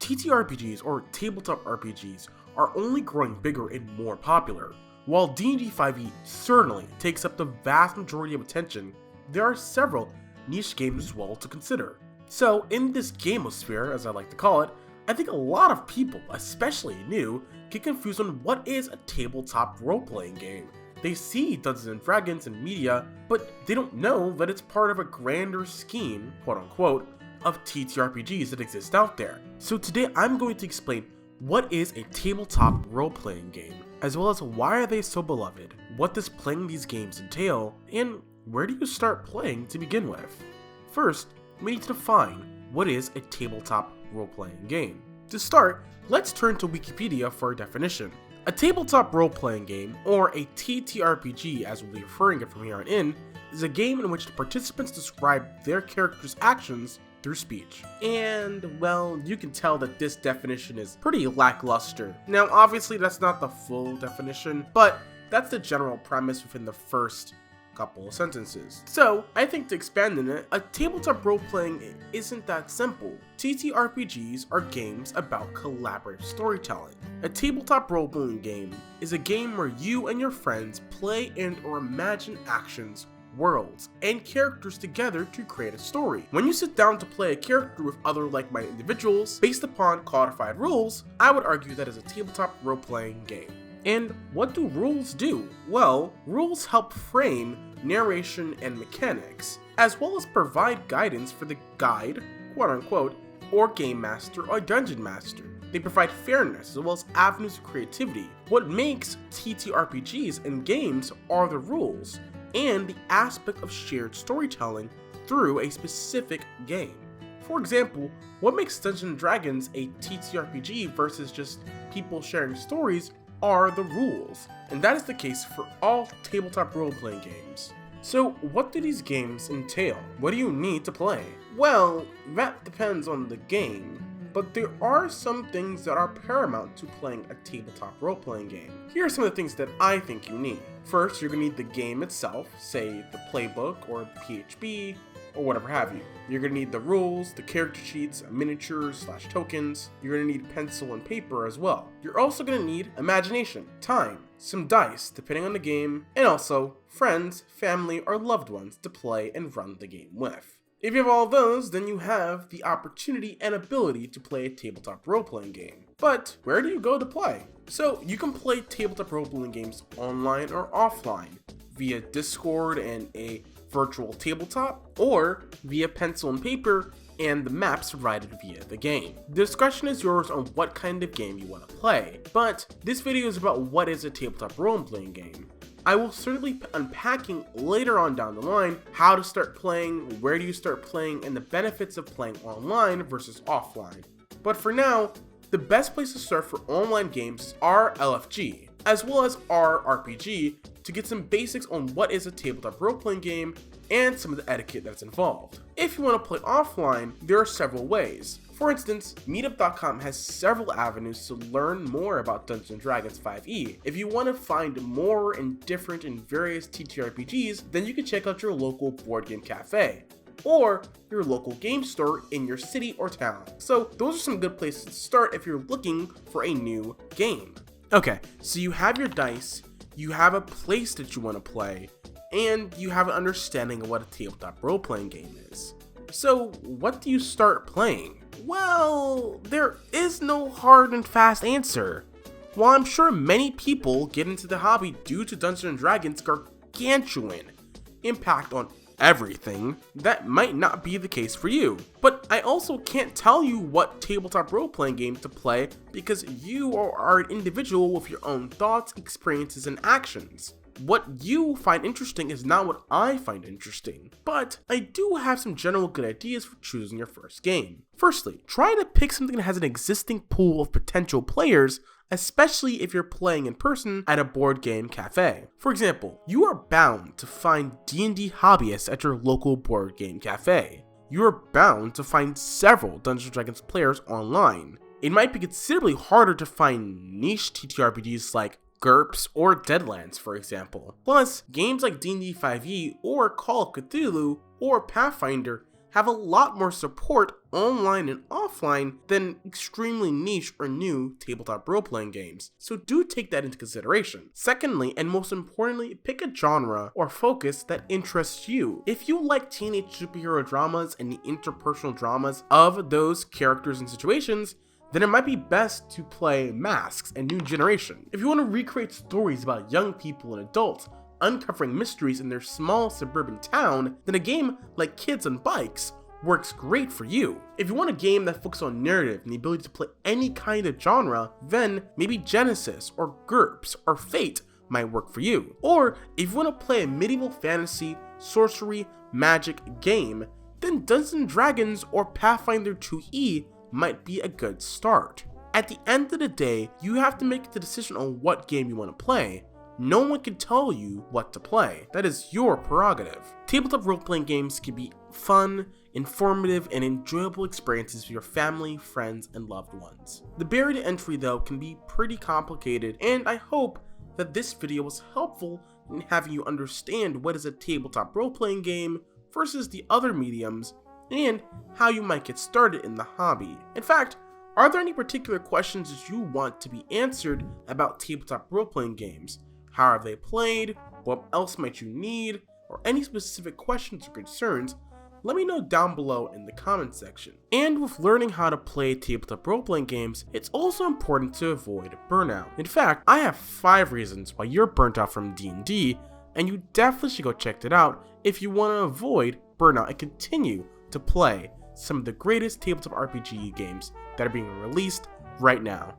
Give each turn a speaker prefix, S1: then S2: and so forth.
S1: TTRPGs, or tabletop RPGs, are only growing bigger and more popular. While D&D 5e certainly takes up the vast majority of attention, there are several niche games as well to consider. So in this gamosphere, as I like to call it, I think a lot of people, especially new, get confused on what is a tabletop role-playing game. They see Dungeons & Dragons in media, but they don't know that it's part of a grander scheme, quote-unquote, of TTRPGs that exist out there. So today I'm going to explain what is a tabletop role-playing game, as well as why are they so beloved, what does playing these games entail, and where do you start playing to begin with? First, we need to define what is a tabletop role-playing game. To start, let's turn to Wikipedia for a definition. A tabletop role-playing game, or a TTRPG as we'll be referring it from here on in, is a game in which the participants describe their character's actions through speech. And, well, you can tell that this definition is pretty lackluster. Now, obviously that's not the full definition, but that's the general premise within the first couple of sentences. So, I think to expand on it, a tabletop role-playing isn't that simple. TTRPGs are games about collaborative storytelling. A tabletop role-playing game is a game where you and your friends play and or imagine actions, worlds, and characters together to create a story. When you sit down to play a character with other like-minded individuals based upon codified rules, I would argue that is a tabletop role-playing game. And what do rules do? Well, rules help frame narration and mechanics, as well as provide guidance for the guide, quote-unquote, or game master or dungeon master. They provide fairness as well as avenues of creativity. What makes TTRPGs and games are the rules, and the aspect of shared storytelling through a specific game. For example, what makes Dungeons & Dragons a TTRPG versus just people sharing stories are the rules, and that is the case for all tabletop role-playing games. So what do these games entail? What do you need to play? Well, that depends on the game, but there are some things that are paramount to playing a tabletop role-playing game. Here are some of the things that I think you need. First, you're going to need the game itself, say the playbook or PHB, or whatever have you. You're going to need the rules, the character sheets, miniatures/tokens. You're going to need pencil and paper as well. You're also going to need imagination, time, some dice depending on the game, and also friends, family, or loved ones to play and run the game with. If you have all of those, then you have the opportunity and ability to play a tabletop role-playing game. But where do you go to play? So you can play tabletop role-playing games online or offline, via Discord and a virtual tabletop, or via pencil and paper and the maps provided via the game. The discretion is yours on what kind of game you want to play, but this video is about what is a tabletop role-playing game. I will certainly be unpacking later on down the line how to start playing, where do you start playing, and the benefits of playing online versus offline. But for now, the best place to start for online games is our LFG, as well as our RPG, to get some basics on what is a tabletop role-playing game and some of the etiquette that's involved. If you want to play offline, there are several ways. For instance, meetup.com has several avenues to learn more about Dungeons & Dragons 5e. If you want to find more and different and various TTRPGs, then you can check out your local board game cafe, or your local game store in your city or town. So those are some good places to start if you're looking for a new game. Okay, so you have your dice, you have a place that you want to play, and you have an understanding of what a tabletop role-playing game is. So what do you start playing? Well, there is no hard and fast answer. While I'm sure many people get into the hobby due to Dungeons & Dragons' gargantuan impact on everything, that might not be the case for you. But I also can't tell you what tabletop role-playing game to play because you are an individual with your own thoughts, experiences, and actions. What you find interesting is not what I find interesting, but I do have some general good ideas for choosing your first game. Firstly, try to pick something that has an existing pool of potential players, especially if you're playing in person at a board game cafe. For example, you are bound to find D&D hobbyists at your local board game cafe. You are bound to find several Dungeons & Dragons players online. It might be considerably harder to find niche TTRPGs like GURPS or Deadlands, for example. Plus, games like D&D 5e or Call of Cthulhu or Pathfinder have a lot more support online and offline than extremely niche or new tabletop role-playing games, so do take that into consideration. Secondly, and most importantly, pick a genre or focus that interests you. If you like teenage superhero dramas and the interpersonal dramas of those characters and situations, then it might be best to play Masks and New Generation. If you want to recreate stories about young people and adults uncovering mysteries in their small suburban town, then a game like Kids on Bikes works great for you. If you want a game that focuses on narrative and the ability to play any kind of genre, then maybe Genesis or GURPS or Fate might work for you. Or if you want to play a medieval fantasy, sorcery, magic game, then Dungeons & Dragons or Pathfinder 2E might be a good start. At the end of the day, you have to make the decision on what game you want to play. No one can tell you what to play. That is your prerogative. Tabletop role-playing games can be fun, informative, and enjoyable experiences for your family, friends, and loved ones. The barrier to entry, though, can be pretty complicated, and I hope that this video was helpful in having you understand what is a tabletop role-playing game versus the other mediums, and how you might get started in the hobby. In fact, are there any particular questions that you want to be answered about tabletop role-playing games? How are they played? What else might you need? Or any specific questions or concerns? Let me know down below in the comments section. And with learning how to play tabletop role-playing games, it's also important to avoid burnout. In fact, I have 5 reasons why you're burnt out from D&D, and you definitely should go check that out if you want to avoid burnout and continue to play some of the greatest tabletop RPG games that are being released right now.